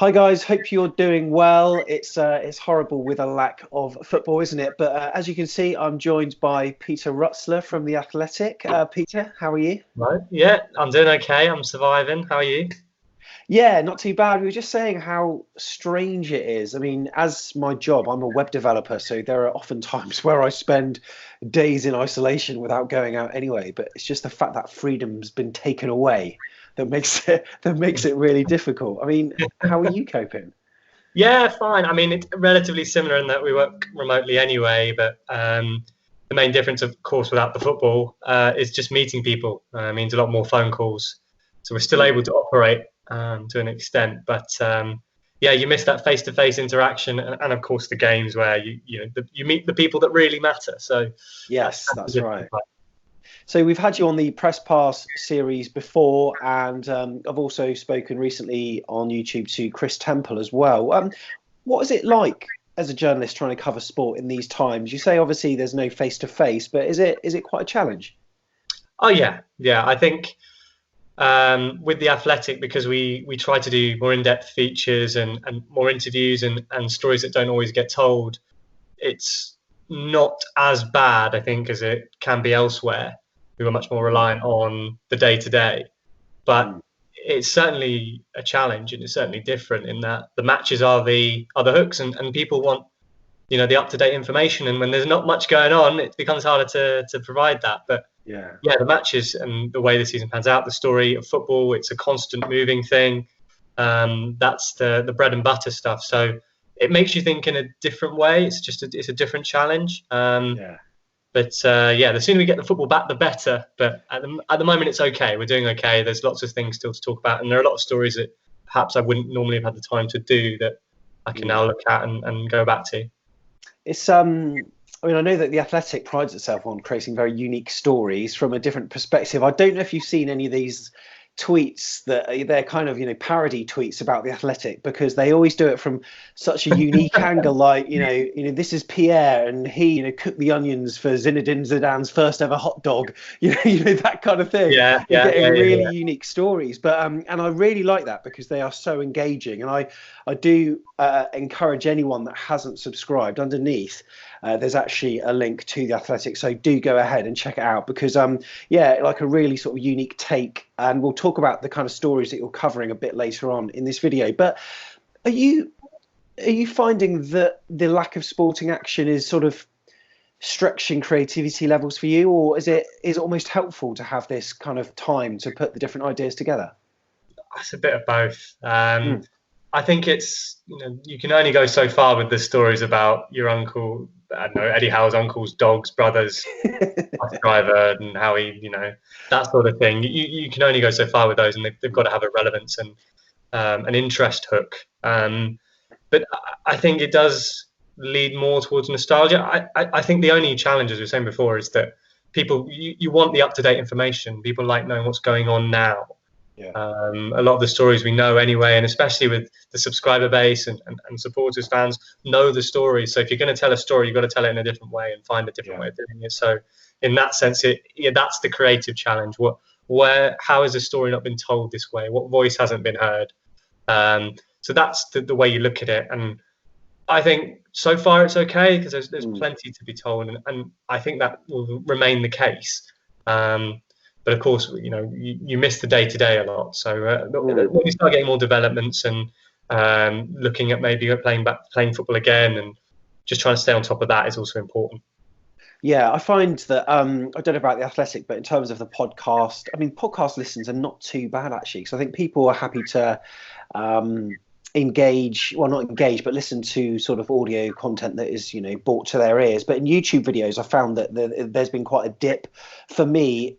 Hi guys, hope you're doing well. It's horrible with a lack of football, isn't it? But as you can see, I'm joined by Peter Rutzler from The Athletic. Peter, how are you? Right. Yeah, I'm doing okay. I'm surviving. How are you? Yeah, not too bad. We were just saying how strange it is. I mean, as my job, I'm a web developer, so there are often times where I spend days in isolation without going out anyway. But it's just the fact that freedom's been taken away that makes it really difficult. I mean, how are you coping? Yeah, fine. I mean, it's relatively similar in that we work remotely anyway, but the main difference, of course, without the football is just meeting people. Means a lot more phone calls. So we're still able to operate to an extent, but yeah, you miss that face-to-face interaction, and of course the games where you meet the people that really matter. So Yes, the that's difference. right. So we've had you on the Press Pass series before, and I've also spoken recently on YouTube to Chris Temple as well. What is it like as a journalist trying to cover sport in these times? You say obviously there's no face to face, but is it quite a challenge? Oh yeah. I think with the Athletic, because we try to do more in-depth features and more interviews and stories that don't always get told, it's not as bad, I think, as it can be elsewhere. We were much more reliant on the day-to-day, but Mm. it's certainly a challenge, and it's certainly different in that the matches are the hooks, and people want the up-to-date information, and when there's not much going on, it becomes harder to provide that. But Yeah. yeah, the matches and the way the season pans out, the story of football, it's a constant moving thing. That's the bread and butter stuff. So it makes you think in a different way. It's a different challenge. Yeah. But yeah, the sooner we get the football back, the better. But at the moment, it's okay. We're doing okay. There's lots of things still to talk about, and there are a lot of stories that perhaps I wouldn't normally have had the time to do that I can now look at and go back to. It's I mean, I know that the Athletic prides itself on creating very unique stories from a different perspective. I don't know if you've seen any of these tweets that they're kind of parody tweets about the Athletic, because they always do it from such a unique angle, like this is Pierre and he cooked the onions for Zinedine Zidane's first ever hot dog, that kind of thing. Yeah, You're yeah, yeah, getting yeah, really yeah. unique stories, but and I really like that because they are so engaging, and I do encourage anyone that hasn't subscribed, underneath there's actually a link to the Athletic, so do go ahead and check it out, because yeah, like a really sort of unique take, and we'll talk about the kind of stories that you're covering a bit later on in this video. But are you finding that the lack of sporting action is sort of stretching creativity levels for you, or is it almost helpful to have this kind of time to put the different ideas together? It's a bit of both. Mm. I think it's you can only go so far with the stories about your uncle. I don't know, Eddie Howe's uncle's dog's brother's bus driver and how he that sort of thing. You can only go so far with those, and they've got to have a relevance and an interest hook. But I think it does lead more towards nostalgia. I think the only challenge, as we were saying before, is that people you want the up to date information. People like knowing what's going on now. Yeah. A lot of the stories we know anyway, and especially with the subscriber base and supporters, fans know the stories. So if you're going to tell a story, you've got to tell it in a different way and find a different way of doing it. So in that sense, that's the creative challenge. How has the story not been told this way? What voice hasn't been heard? So that's the way you look at it. And I think so far it's okay, because there's plenty to be told, and I think that will remain the case. But of course, you miss the day to day a lot. So when you start getting more developments and looking at maybe playing football again, and just trying to stay on top of that is also important. Yeah, I find that I don't know about the Athletic, but in terms of the podcast, I mean, podcast listens are not too bad actually. So I think people are happy to engage, well, not engage, but listen to sort of audio content that is brought to their ears. But in YouTube videos, I found that there's been quite a dip. For me,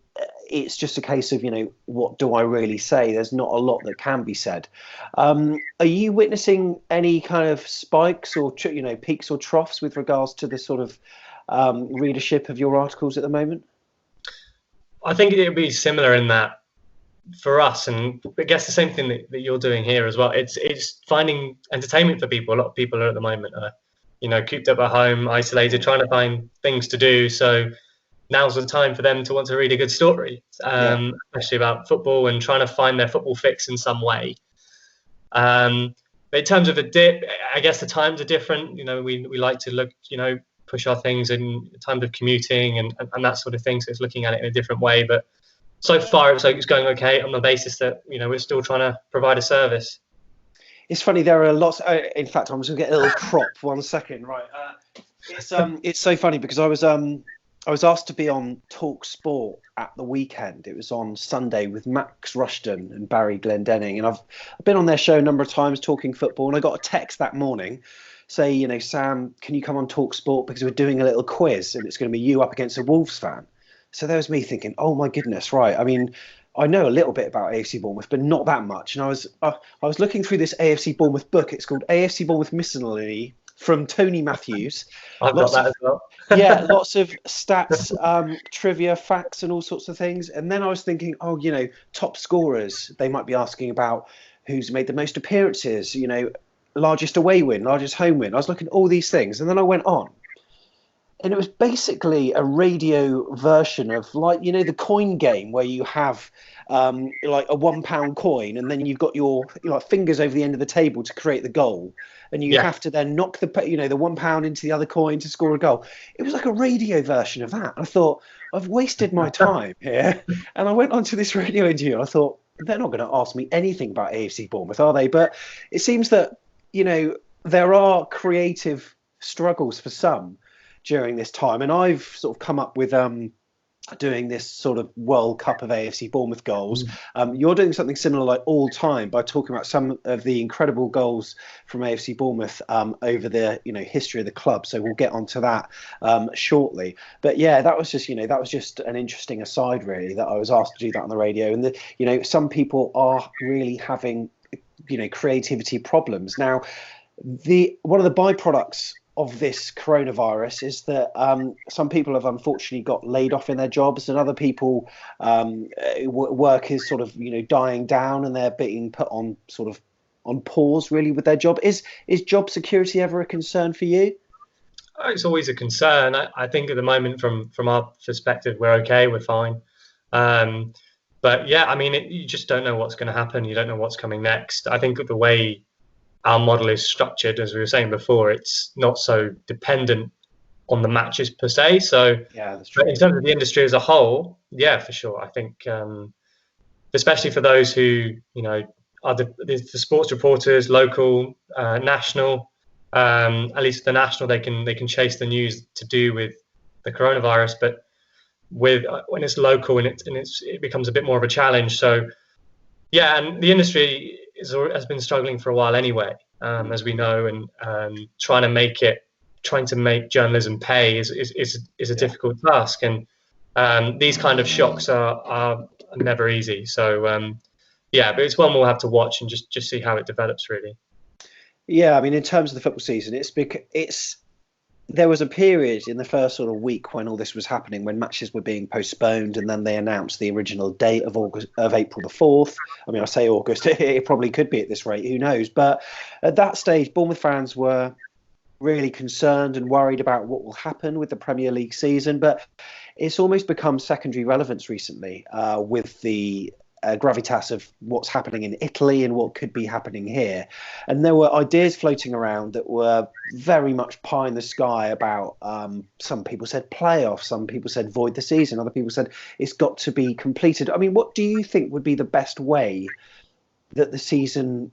it's just a case of what do I really say? There's not a lot that can be said. Are you witnessing any kind of spikes or peaks or troughs with regards to the sort of readership of your articles at the moment? I think it would be similar in that for us, and I guess the same thing that you're doing here as well. It's finding entertainment for people. A lot of people are at the moment cooped up at home, isolated, trying to find things to do. So now's the time for them to want to read a good story, especially about football, and trying to find their football fix in some way. But But in terms of a dip, I guess the times are different. We like to look, push our things in terms of commuting and that sort of thing. So it's looking at it in a different way. But so far, it's going okay on the basis that, we're still trying to provide a service. It's funny, there are lots. In fact, I'm just going to get a little crop. 1 second, right? It's so funny because I was asked to be on Talk Sport at the weekend. It was on Sunday with Max Rushton and Barry Glendenning, and I've been on their show a number of times talking football. And I got a text that morning, say, Sam, can you come on Talk Sport because we're doing a little quiz and it's going to be you up against a Wolves fan. So there was me thinking, oh my goodness, right? I mean, I know a little bit about AFC Bournemouth, but not that much. And I was looking through this AFC Bournemouth book. It's called AFC Bournemouth Miscellany from Tony Matthews. I've got that as well. Yeah, lots of stats, trivia, facts, and all sorts of things. And then I was thinking, top scorers. They might be asking about who's made the most appearances, largest away win, largest home win. I was looking at all these things. And then I went on. And it was basically a radio version of the coin game where you have like a £1 coin and then you've got your fingers over the end of the table to create the goal. And you have to then knock the £1 into the other coin to score a goal. It was like a radio version of that. I thought, I've wasted my time here. And I went onto this radio interview and I thought, they're not going to ask me anything about AFC Bournemouth, are they? But it seems that, there are creative struggles for some during this time, and I've sort of come up with doing this sort of World Cup of AFC Bournemouth goals. You're doing something similar, like all time, by talking about some of the incredible goals from AFC Bournemouth over the history of the club. So we'll get onto that shortly. But yeah, that was just an interesting aside, really, that I was asked to do that on the radio. And some people are really having creativity problems now. One of the byproducts of this coronavirus is that some people have unfortunately got laid off in their jobs, and other people work is sort of dying down, and they're being put on sort of on pause really with their job. Is job security ever a concern for you? It's always a concern. I think at the moment, from our perspective, we're okay, we're fine. But yeah, I mean, you just don't know what's going to happen. You don't know what's coming next. I think the way our model is structured, as we were saying before, it's not so dependent on the matches per se. So yeah, that's true. But in terms of the industry as a whole, yeah, for sure. I think, especially for those who, are the sports reporters, local, national, at least the national, they can chase the news to do with the coronavirus. But when it's local and it becomes a bit more of a challenge. So yeah, and the industry has been struggling for a while anyway, as we know, and trying to make journalism pay is a difficult task, and these kind of shocks are never easy. So yeah, but it's one we'll have to watch and just see how it develops, really. Yeah, I mean, in terms of the football season, there was a period in the first sort of week when all this was happening, when matches were being postponed, and then they announced the original date of April the 4th. I mean, I say August, it probably could be at this rate, who knows? But at that stage, Bournemouth fans were really concerned and worried about what will happen with the Premier League season. But it's almost become secondary relevance recently with the gravitas of what's happening in Italy and what could be happening here. And there were ideas floating around that were very much pie in the sky about, some people said playoffs, some people said void the season, other people said it's got to be completed. I mean, what do you think would be the best way that the season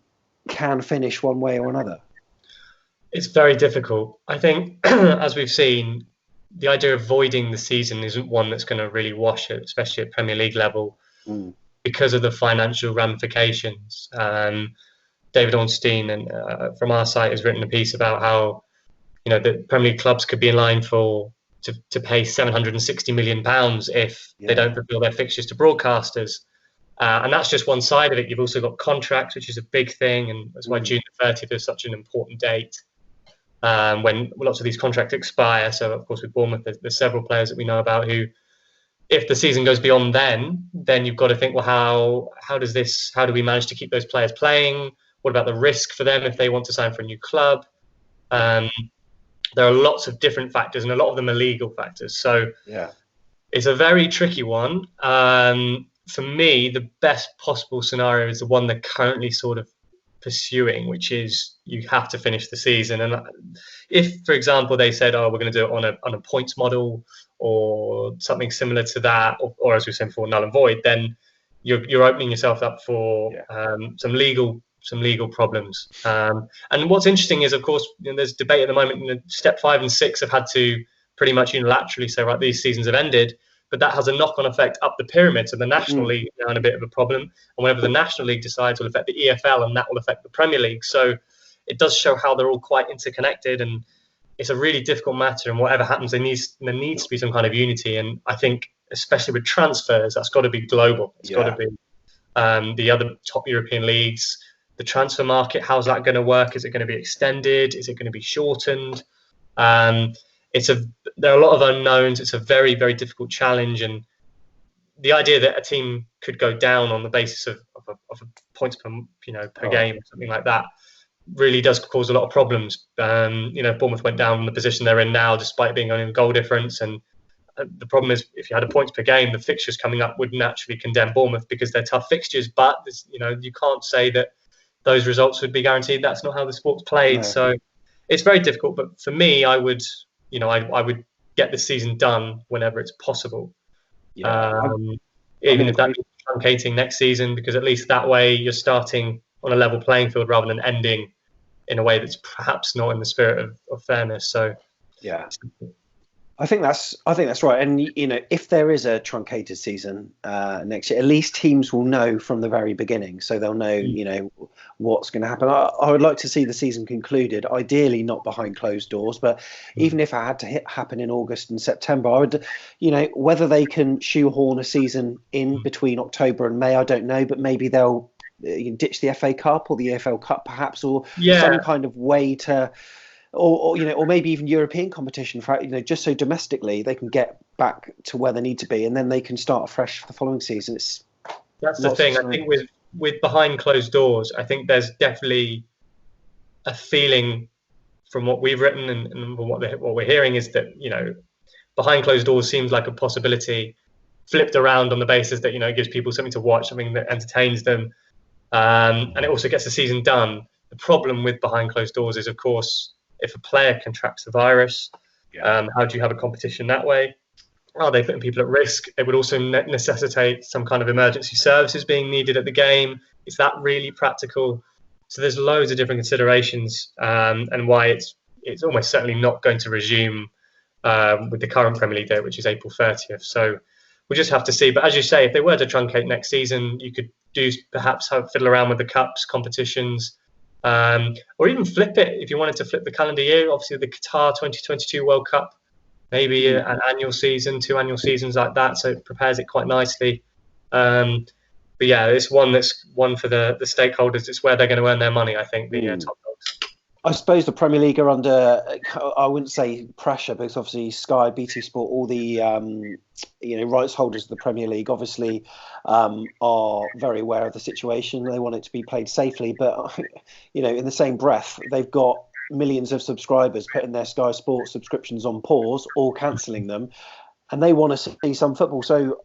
can finish one way or another? It's very difficult. I think, as we've seen, the idea of voiding the season isn't one that's going to really wash it, especially at Premier League level. Because of the financial ramifications. David Ornstein from our site has written a piece about how the Premier League clubs could be in line to pay £760 million if they don't fulfil their fixtures to broadcasters. And that's just one side of it. You've also got contracts, which is a big thing, and that's why June the 30th is such an important date when lots of these contracts expire. So of course with Bournemouth, there's several players that we know about who, if the season goes beyond then you've got to think, well, how do we manage to keep those players playing? What about the risk for them if they want to sign for a new club? There are lots of different factors, and a lot of them are legal factors. So yeah, it's a very tricky one. For me, the best possible scenario is the one they're currently sort of pursuing, which is you have to finish the season. And if, for example, they said, "Oh, we're going to do it on a points model or something similar to that," or as we said before, null and void, then you're opening yourself up for some legal problems. And what's interesting is, of course, there's debate at the moment. Step 5 and 6 have had to pretty much unilaterally say, right, these seasons have ended. But that has a knock-on effect up the pyramid. So the National League is now in a bit of a problem. And whatever the National League decides will affect the EFL, and that will affect the Premier League. So it does show how they're all quite interconnected. And it's a really difficult matter. And whatever happens, there needs to be some kind of unity. And I think, especially with transfers, that's got to be global. It's got to be the other top European leagues. The transfer market, how's that going to work? Is it going to be extended? Is it going to be shortened? There are a lot of unknowns. It's a very, very difficult challenge, and the idea that a team could go down on the basis of points per game or something like that really does cause a lot of problems. Bournemouth went down in the position they're in now, despite being only a goal difference. And the problem is, if you had a points per game, the fixtures coming up would naturally condemn Bournemouth because they're tough fixtures. But you can't say that those results would be guaranteed. That's not how the sport's played. No. So it's very difficult. But for me, I would get the season done whenever it's possible. Even if that means truncating next season, because at least that way you're starting on a level playing field rather than ending in a way that's perhaps not in the spirit of fairness. So I think that's right. And if there is a truncated season next year, at least teams will know from the very beginning, so they'll know what's going to happen. I would like to see the season concluded, ideally not behind closed doors, but even if it had to happen in August and September, I would, whether they can shoehorn a season in between October and May, I don't know, but maybe they'll ditch the FA Cup or the EFL Cup perhaps, or some kind of way to. Or maybe even European competition for just so domestically they can get back to where they need to be, and then they can start afresh for the following season. That's the thing. I think with behind closed doors, I think there's definitely a feeling from what we've written and from what we're hearing is that behind closed doors seems like a possibility, flipped around on the basis that it gives people something to watch, something that entertains them, and it also gets the season done. The problem with behind closed doors is, of course, if a player contracts the virus, how do you have a competition that way? Are they putting people at risk? It would also necessitate some kind of emergency services being needed at the game. Is that really practical? So there's loads of different considerations, and why it's almost certainly not going to resume with the current Premier League date, which is April 30th. So we'll just have to see. But as you say, if they were to truncate next season, you could perhaps fiddle around with the cups competitions. Or even flip it if you wanted to flip the calendar year. Obviously, the Qatar 2022 World Cup, maybe an annual season, 2 annual seasons like that. So it prepares it quite nicely. But yeah, it's one for the stakeholders. It's where they're going to earn their money, I think, the top dogs. I suppose the Premier League are under, I wouldn't say pressure, because obviously Sky, BT Sport, all the rights holders of the Premier League obviously are very aware of the situation. They want it to be played safely, but in the same breath, they've got millions of subscribers putting their Sky Sports subscriptions on pause or cancelling them, and they want to see some football. So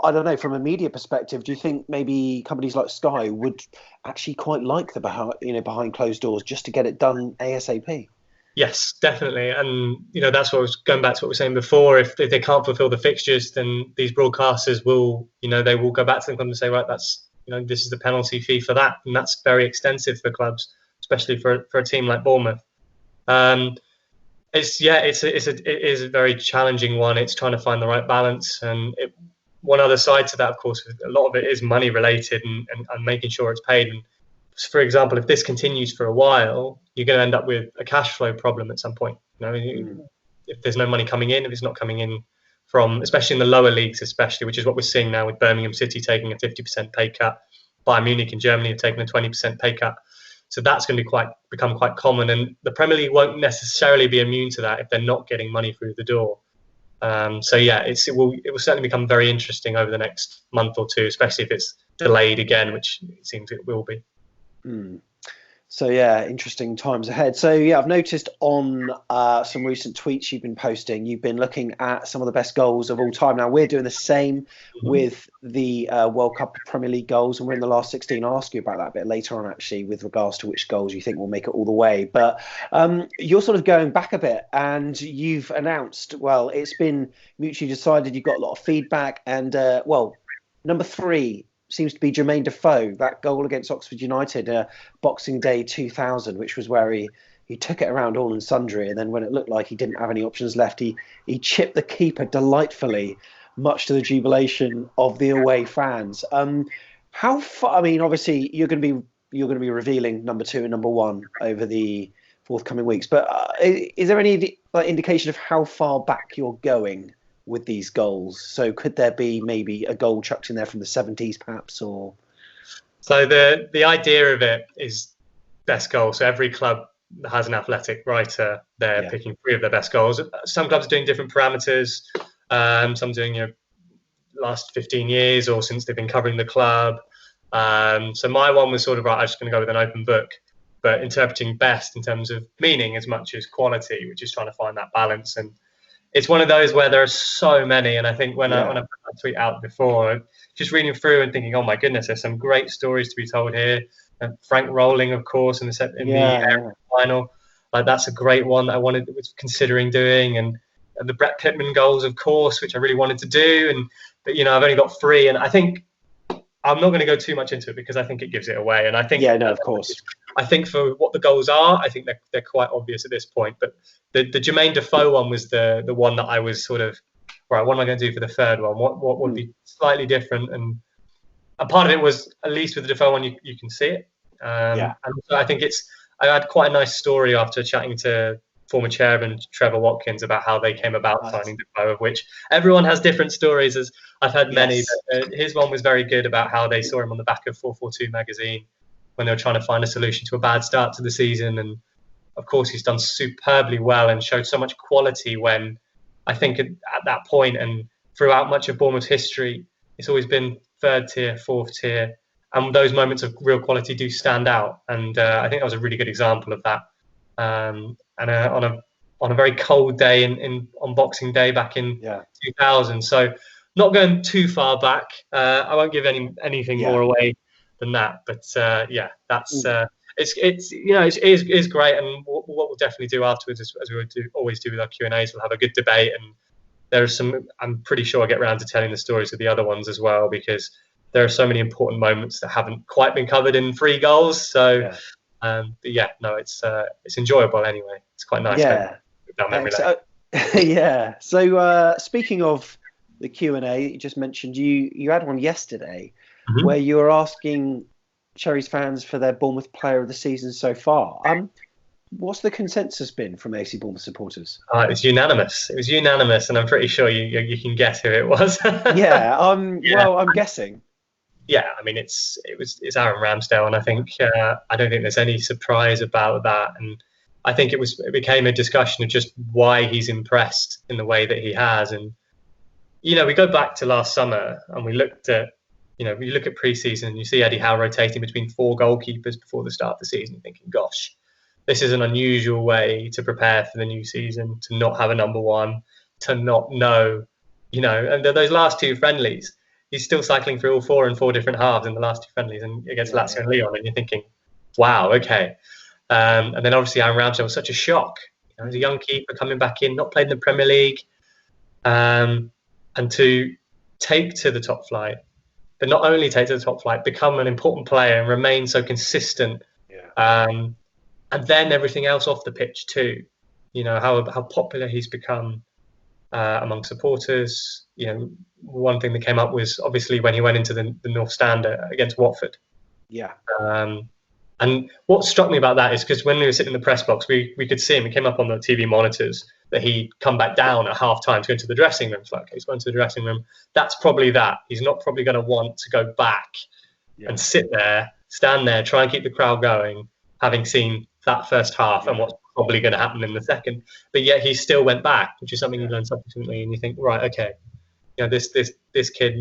I don't know, from a media perspective, do you think maybe companies like Sky would actually quite like the behind closed doors just to get it done ASAP? Yes, definitely. And that's what I was going back to what we were saying before. If they can't fulfill the fixtures, then these broadcasters will they will go back to them and say, right, that's this is the penalty fee for that, and that's very extensive for clubs, especially for a team like Bournemouth. It is a very challenging one. It's trying to find the right balance, and one other side to that, of course, a lot of it is money related and making sure it's paid. And for example, if this continues for a while, you're going to end up with a cash flow problem at some point. If there's no money coming in, if it's not coming in from, especially in the lower leagues, which is what we're seeing now with Birmingham City taking a 50% pay cut, Bayern Munich in Germany have taken a 20% pay cut. So that's going to become quite common, and the Premier League won't necessarily be immune to that if they're not getting money through the door. It will certainly become very interesting over the next month or two, especially if it's delayed again, which it seems it will be. So yeah, interesting times ahead. So yeah, I've noticed on some recent tweets you've been posting, you've been looking at some of the best goals of all time. Now we're doing the same with the World Cup Premier League goals, and we're in the last 16. I'll ask you about that a bit later on, actually, with regards to which goals you think will make it all the way. But you're sort of going back a bit, and you've announced, well, it's been mutually decided. You've got a lot of feedback, and number 3 seems to be Jermaine Defoe, that goal against Oxford United, Boxing Day 2000, which was where he took it around all and sundry, and then when it looked like he didn't have any options left, he chipped the keeper delightfully, much to the jubilation of the away fans. How far? I mean, obviously you're going to be revealing number 2 and number 1 over the forthcoming weeks, but is there any indication of how far back you're going with these goals? So could there be maybe a goal chucked in there from the 70s perhaps? Or so the idea of it is best goal. So every club has an athletic writer. They're picking 3 of their best goals. Some clubs are doing different parameters. Some doing last 15 years or since they've been covering the club. So my one was sort of, right, I'm just going to go with an open book, but interpreting best in terms of meaning as much as quality, which is trying to find that balance. And it's one of those where there are so many, and I think when I put that tweet out before, just reading through and thinking, oh my goodness, there's some great stories to be told here. And Frank Rolling, of course, in the final, that's a great one that I was considering doing, and the Brett Pittman goals, of course, which I really wanted to do, but I've only got 3, and I think I'm not going to go too much into it because I think it gives it away, and I think of course. I think for what the goals are, I think they're quite obvious at this point. But the Jermaine Defoe one was the one that I was sort of, right, what am I going to do for the third one? What would be slightly different? And a part of it was, at least with the Defoe one, you can see it. And so I think I had quite a nice story after chatting to former chairman Trevor Watkins about how they came about signing Defoe, of which everyone has different stories, as I've heard many. But his one was very good about how they saw him on the back of 442 magazine when they were trying to find a solution to a bad start to the season. And of course, he's done superbly well and showed so much quality when, I think at that point and throughout much of Bournemouth's history, it's always been 3rd tier, 4th tier. And those moments of real quality do stand out. And I think that was a really good example of that. And on a very cold day on Boxing Day back in 2000. So not going too far back. I won't give anything more away than that, but that's it's great, and what we'll definitely do afterwards, as we always do with our Q&As, we'll have a good debate, and there are some, I'm pretty sure I'll get around to telling the stories of the other ones as well, because there are so many important moments that haven't quite been covered in 3 goals. So it's enjoyable anyway. It's quite nice. So speaking of the Q&A, you just mentioned you had one yesterday where you were asking Cherries fans for their Bournemouth player of the season so far. What's the consensus been from AC Bournemouth supporters? It was unanimous. It was unanimous, and I'm pretty sure you can guess who it was. Well, I'm guessing. Yeah, I mean it's Aaron Ramsdale, and I think I don't think there's any surprise about that. And I think it became a discussion of just why he's impressed in the way that he has. And we go back to last summer and we looked at. You look at pre-season and you see Eddie Howe rotating between 4 goalkeepers before the start of the season, you're thinking, gosh, this is an unusual way to prepare for the new season, to not have a number 1, to not know, and those last 2 friendlies, he's still cycling through all 4 in 4 different halves in the last 2 friendlies and against Lazio and Lyon, and you're thinking, wow, okay. And then obviously Aaron Ramsdale was such a shock. He's a young keeper coming back in, not played in the Premier League, and to take to the top flight, but not only take to the top flight, become an important player and remain so consistent. And then everything else off the pitch too. How popular he's become among supporters. One thing that came up was obviously when he went into the North Stand against Watford. And what struck me about that is because when we were sitting in the press box, we could see him. He came up on the TV monitors that he'd come back down at half time to go into the dressing room. It's like, okay, he's going to the dressing room. That's probably that. He's not probably going to want to go back and sit there, stand there, try and keep the crowd going, having seen that first half and what's probably going to happen in the second. But yet he still went back, which is something you learn subsequently, and you think, right, okay, this kid,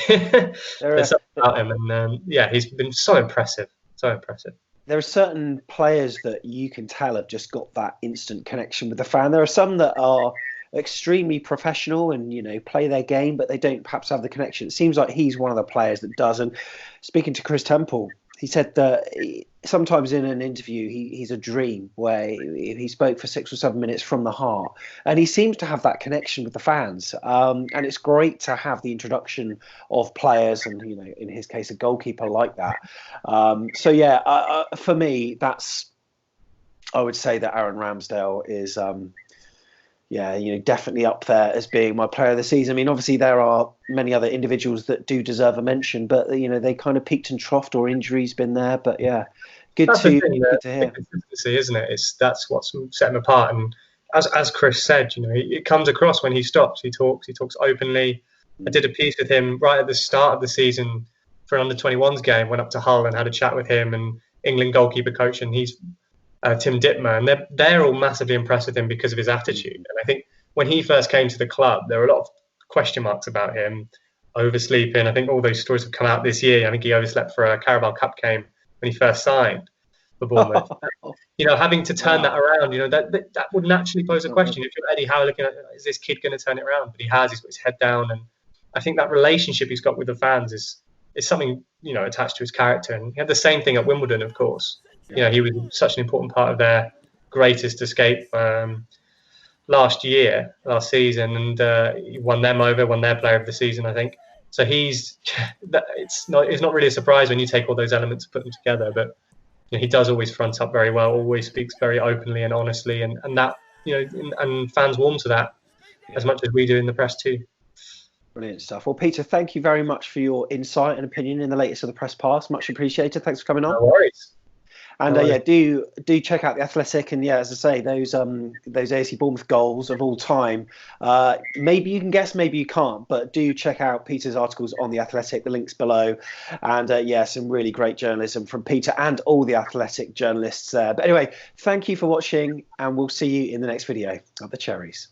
there's something about him, and he's been so impressive. So impressive. there are certain players that you can tell have just got that instant connection with the fan. There are some that are extremely professional and, you know, play their game, but they don't perhaps have the connection. It seems like he's one of the players that does. And speaking to Chris Temple, he said that sometimes in an interview, he's a dream where he spoke for 6 or 7 minutes from the heart. And he seems to have that connection with the fans. And it's great to have the introduction of players and, you know, in his case, a goalkeeper like that. So, yeah, for me, I would say that Aaron Ramsdale is, yeah, you know, definitely up there as being my player of the season. I mean, obviously there are many other individuals that do deserve a mention, but, you know, they kind of peaked and troughed or injuries been there. But yeah, good to hear. Consistency, isn't it? That's what's set him apart. And as Chris said, you know, it comes across when he stops. He talks openly. I did a piece with him right at the start of the season for an under-21s game. Went up to Hull and had a chat with him and England goalkeeper coach, and he's Tim Dittmer, and they're all massively impressed with him because of his attitude. And I think when he first came to the club, there were a lot of question marks about him, oversleeping. I think all those stories have come out this year. I think he overslept for a Carabao Cup game when he first signed for Bournemouth. You know, having to turn that around, you know, that would naturally pose a question. If you're Eddie Howe looking at, is this kid going to turn it around? But he's got his head down. And I think that relationship he's got with the fans is something, you know, attached to his character. And he had the same thing at Wimbledon, of course. You know, he was such an important part of their greatest escape last season, and he won their player of the season, I think. So it's not really a surprise when you take all those elements and put them together. But you know, he does always front up very well, always speaks very openly and honestly, and that, you know, and fans warm to that as much as we do in the press too. Brilliant stuff. Well, Peter, thank you very much for your insight and opinion in the latest of the press pass. Much appreciated. Thanks for coming on. No worries. And yeah, do check out the Athletic, and yeah, as I say, those AFC Bournemouth goals of all time. Maybe you can guess, maybe you can't, but do check out Peter's articles on the Athletic. The link's below, and yeah, some really great journalism from Peter and all the Athletic journalists there. But anyway, thank you for watching, and we'll see you in the next video of the Cherries.